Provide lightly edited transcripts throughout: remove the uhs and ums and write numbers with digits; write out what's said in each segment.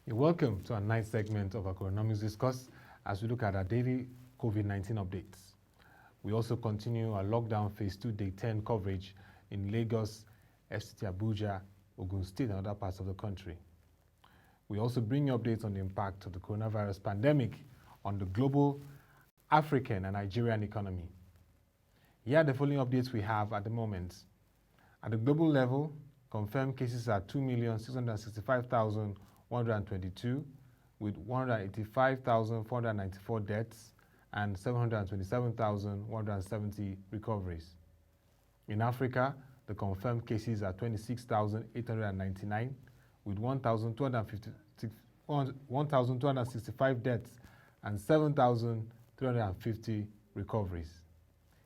You're welcome to our ninth segment of our Coronomics Discuss as we look at our daily COVID-19 updates. We also continue our lockdown phase 2 day 10 coverage in Lagos, FCT Abuja, Ogun State and other parts of the country. We also bring you updates on the impact of the coronavirus pandemic on the global, African and Nigerian economy. Here are the following updates we have at the moment. At the global level, confirmed cases are 2,665,122 with 185,494 deaths and 727,170 recoveries. In Africa, the confirmed cases are 26,899 with 1,265 deaths and 7,350 recoveries.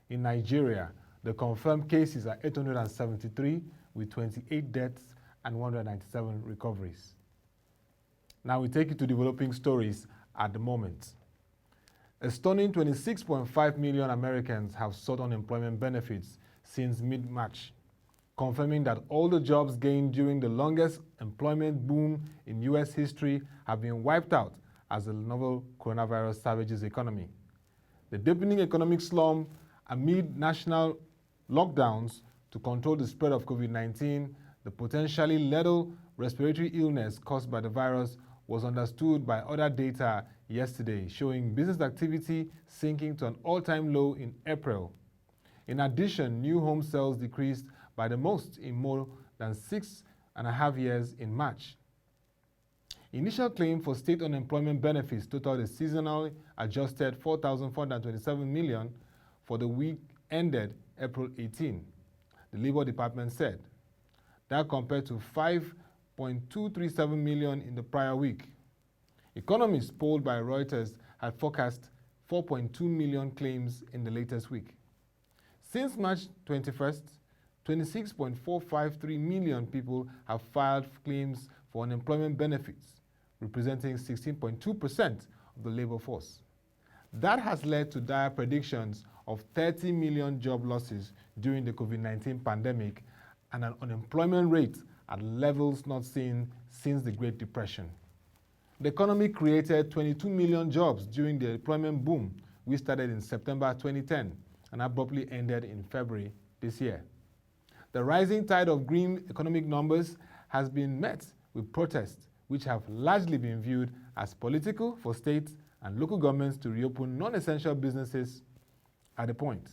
In Nigeria, the confirmed cases are 873 with 28 deaths and 197 recoveries. Now we take you to developing stories at the moment. A stunning 26.5 million Americans have sought unemployment benefits since mid-March, confirming that all the jobs gained during the longest employment boom in U.S. history have been wiped out as the novel coronavirus savages the economy. The deepening economic slump amid national lockdowns to control the spread of COVID-19, the potentially lethal respiratory illness caused by the virus was understood by other data yesterday, showing business activity sinking to an all-time low in April. In addition, new home sales decreased by the most in more than 6.5 years in March. Initial claim for state unemployment benefits totaled a seasonally adjusted 4,427 million for the week ended April 18, the Labor Department said. That compared to 5.237 million in the prior week. Economists polled by Reuters had forecast 4.2 million claims in the latest week. Since March 21st, 26.453 million people have filed claims for unemployment benefits, representing 16.2% of the labor force. That has led to dire predictions of 30 million job losses during the COVID-19 pandemic and an unemployment rate at levels not seen since the Great Depression. The economy created 22 million jobs during the employment boom, which started in September 2010 and abruptly ended in February this year. The rising tide of green economic numbers has been met with protests, which have largely been viewed as political for states and local governments to reopen non-essential businesses at the point.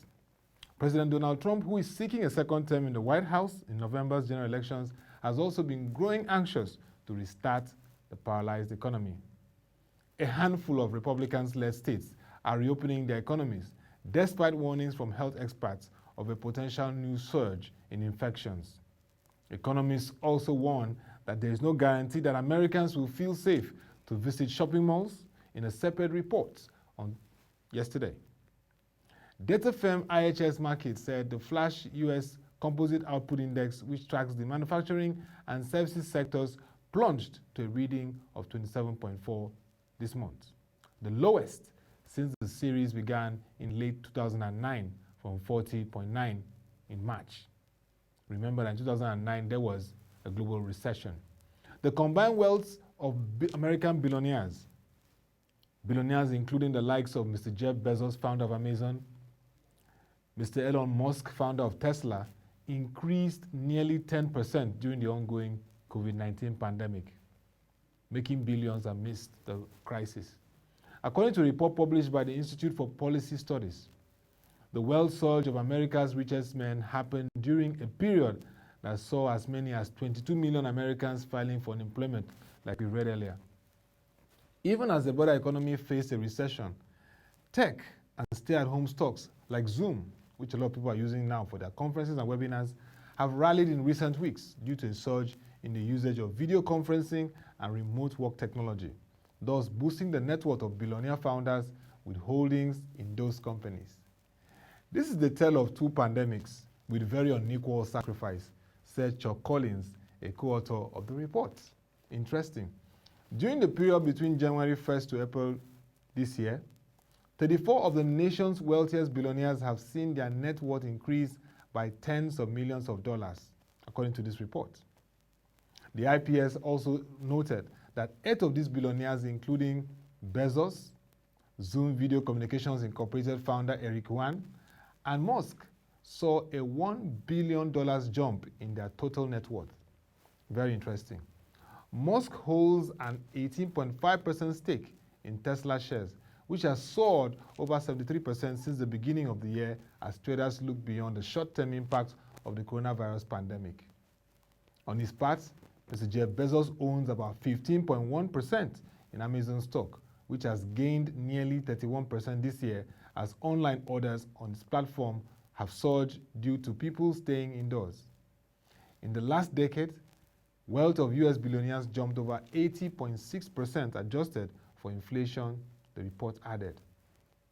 President Donald Trump, who is seeking a second term in the White House in November's general elections, has also been growing anxious to restart the paralyzed economy. A handful of Republican-led states are reopening their economies, despite warnings from health experts of a potential new surge in infections. Economists also warn that there is no guarantee that Americans will feel safe to visit shopping malls in a separate report on yesterday. Data firm IHS Markit said the flash U.S. Composite Output Index, which tracks the manufacturing and services sectors, plunged to a reading of 27.4 this month, the lowest since the series began in late 2009 from 40.9 in March. Remember that in 2009 there was a global recession. The combined wealth of American billionaires including the likes of Mr. Jeff Bezos, founder of Amazon, Mr. Elon Musk, founder of Tesla, increased nearly 10% during the ongoing COVID-19 pandemic, making billions amidst the crisis. According to a report published by the Institute for Policy Studies, the wealth surge of America's richest men happened during a period that saw as many as 22 million Americans filing for unemployment, like we read earlier. Even as the broader economy faced a recession, tech and stay-at-home stocks like Zoom, which a lot of people are using now for their conferences and webinars, have rallied in recent weeks due to a surge in the usage of video conferencing and remote work technology, thus boosting the net worth of billionaire founders with holdings in those companies. This is the tale of two pandemics with very unequal sacrifice, said Chuck Collins, a co-author of the report. Interesting. During the period between January 1st to April this year, 34 of the nation's wealthiest billionaires have seen their net worth increase by tens of millions of dollars, according to this report. The IPS also noted that that 8 of these billionaires, including Bezos, Zoom Video Communications Incorporated founder Eric Yuan, and Musk, saw a $1 billion jump in their total net worth. Very interesting. Musk holds an 18.5% stake in Tesla shares, which has soared over 73% since the beginning of the year as traders look beyond the short-term impact of the coronavirus pandemic. On his part, Mr. Jeff Bezos owns about 15.1% in Amazon stock, which has gained nearly 31% this year as online orders on its platform have surged due to people staying indoors. In the last decade, wealth of U.S. billionaires jumped over 80.6% adjusted for inflation, the report added.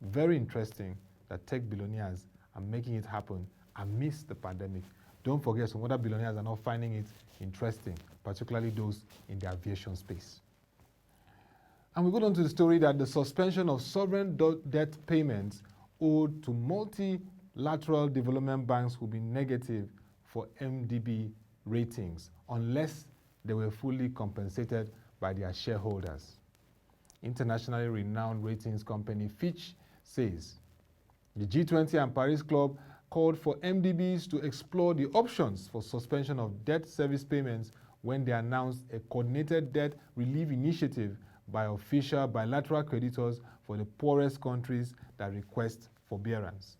Very interesting that tech billionaires are making it happen amidst the pandemic. Don't forget, some other billionaires are not finding it interesting, particularly those in the aviation space. And we go on to the story that the suspension of sovereign debt payments owed to multilateral development banks will be negative for MDB ratings unless they were fully compensated by their shareholders. Internationally renowned ratings company Fitch says the G20 and Paris Club called for MDBs to explore the options for suspension of debt service payments when they announced a coordinated debt relief initiative by official bilateral creditors for the poorest countries that request forbearance.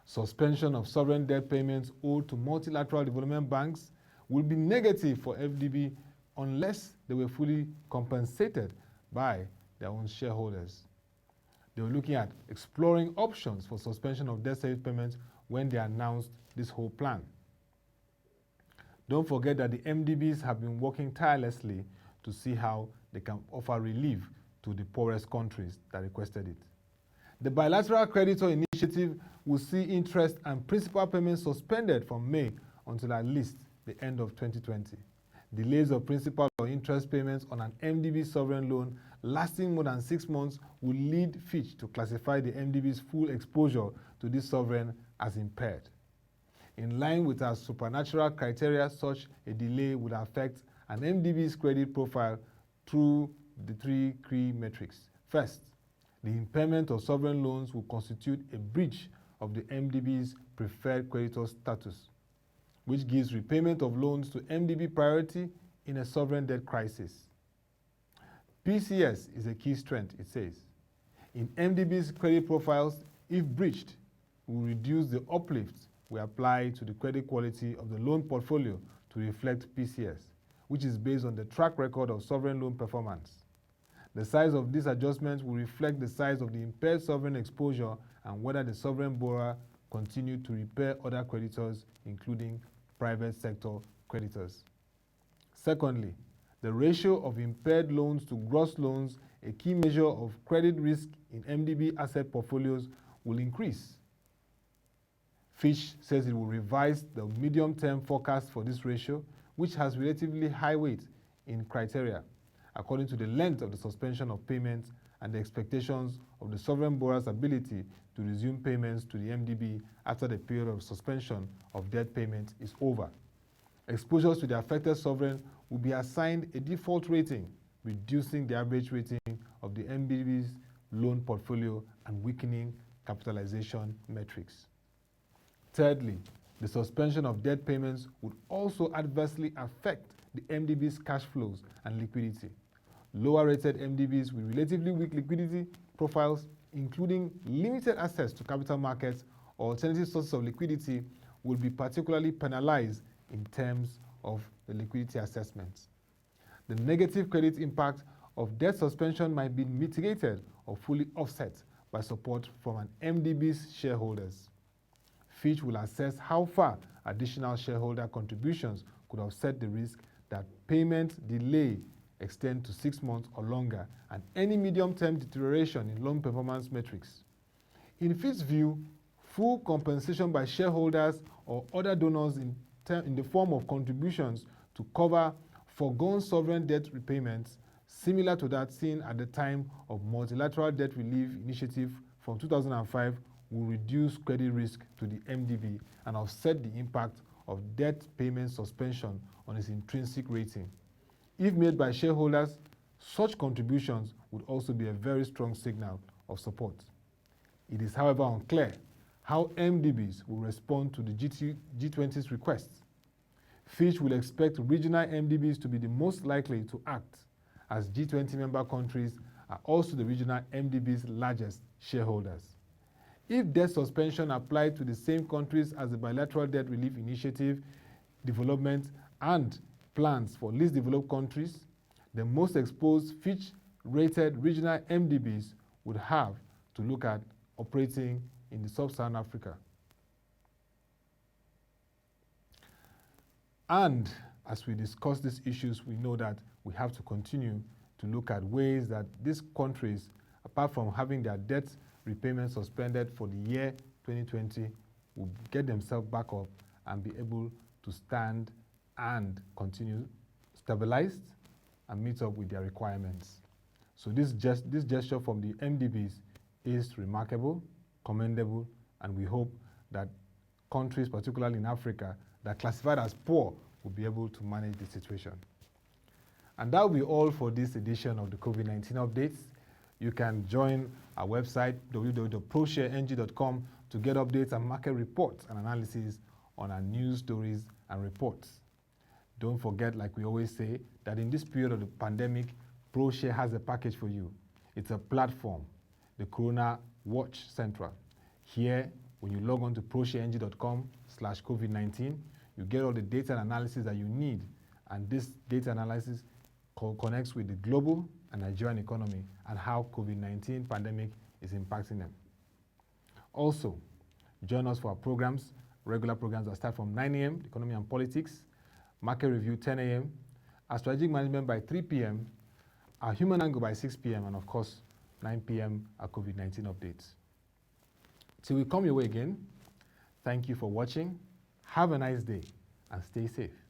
Suspension of sovereign debt payments owed to multilateral development banks will be negative for FDB unless they were fully compensated by their own shareholders. They were looking at exploring options for suspension of debt service payments when they announced this whole plan. Don't forget that the MDBs have been working tirelessly to see how they can offer relief to the poorest countries that requested it. The bilateral creditor initiative will see interest and principal payments suspended from May until at least the end of 2020. Delays of principal or interest payments on an MDB sovereign loan lasting more than 6 months will lead Fitch to classify the MDB's full exposure to this sovereign as impaired. In line with our supernatural criteria, such a delay would affect an MDB's credit profile through the 3 key metrics. First, the impairment of sovereign loans will constitute a breach of the MDB's preferred creditor status, which gives repayment of loans to MDB priority in a sovereign debt crisis. PCS is a key strength, it says. In MDB's credit profiles, if breached, we will reduce the uplift we apply to the credit quality of the loan portfolio to reflect PCS, which is based on the track record of sovereign loan performance. The size of these adjustments will reflect the size of the impaired sovereign exposure and whether the sovereign borrower continued to repay other creditors, including private sector creditors. Secondly, the ratio of impaired loans to gross loans, a key measure of credit risk in MDB asset portfolios, will increase. Fitch says it will revise the medium-term forecast for this ratio, which has relatively high weight in criteria, according to the length of the suspension of payments and the expectations of the sovereign borrower's ability to resume payments to the MDB after the period of suspension of debt payments is over. Exposures to the affected sovereign will be assigned a default rating, reducing the average rating of the MDB's loan portfolio and weakening capitalization metrics. Thirdly, the suspension of debt payments would also adversely affect the MDB's cash flows and liquidity. Lower-rated MDBs with relatively weak liquidity profiles, including limited access to capital markets or alternative sources of liquidity, will be particularly penalized in terms of the liquidity assessments. The negative credit impact of debt suspension might be mitigated or fully offset by support from an MDB's shareholders. Fitch will assess how far additional shareholder contributions could offset the risk that payment delay extend to 6 months or longer and any medium-term deterioration in loan performance metrics. In Fitch's view, full compensation by shareholders or other donors in the form of contributions to cover foregone sovereign debt repayments, similar to that seen at the time of multilateral debt relief initiative from 2005, will reduce credit risk to the MDB and offset the impact of debt payment suspension on its intrinsic rating. If made by shareholders, Such contributions would also be a very strong signal of support. It is, however, unclear how MDBs will respond to the G20's requests. Fitch will expect regional MDBs to be the most likely to act, as G20 member countries are also the regional MDB's largest shareholders. If debt suspension applied to the same countries as the Bilateral Debt Relief Initiative, development, and plans for least developed countries, the most exposed Fitch-rated regional MDBs would have to look at operating in the sub-Saharan Africa. And as we discuss these issues, we know that we have to continue to look at ways that these countries, apart from having their debt repayment suspended for the year 2020, will get themselves back up and be able to stand and continue stabilized and meet up with their requirements. So this gesture from the MDBs is remarkable, commendable, and we hope that countries, particularly in Africa, that are classified as poor will be able to manage the situation. And that will be all for this edition of the COVID-19 updates. You can join our website, www.proshareng.com, to get updates and market reports and analysis on our news stories and reports. Don't forget, like we always say, that in this period of the pandemic, ProShare has a package for you. It's a platform, the Corona Watch Central. Here, when you log on to proshareng.com/COVID-19, you get all the data and analysis that you need. And this data analysis connects with the global and Nigerian economy and how COVID-19 pandemic is impacting them. Also, join us for our programs, regular programs that start from 9 a.m., Economy and Politics, Market Review 10 a.m., our Strategic Management by 3 p.m., our Human Angle by 6 p.m., and of course, 9 p.m., our COVID-19 updates. Till we come your way again, thank you for watching. Have a nice day and stay safe.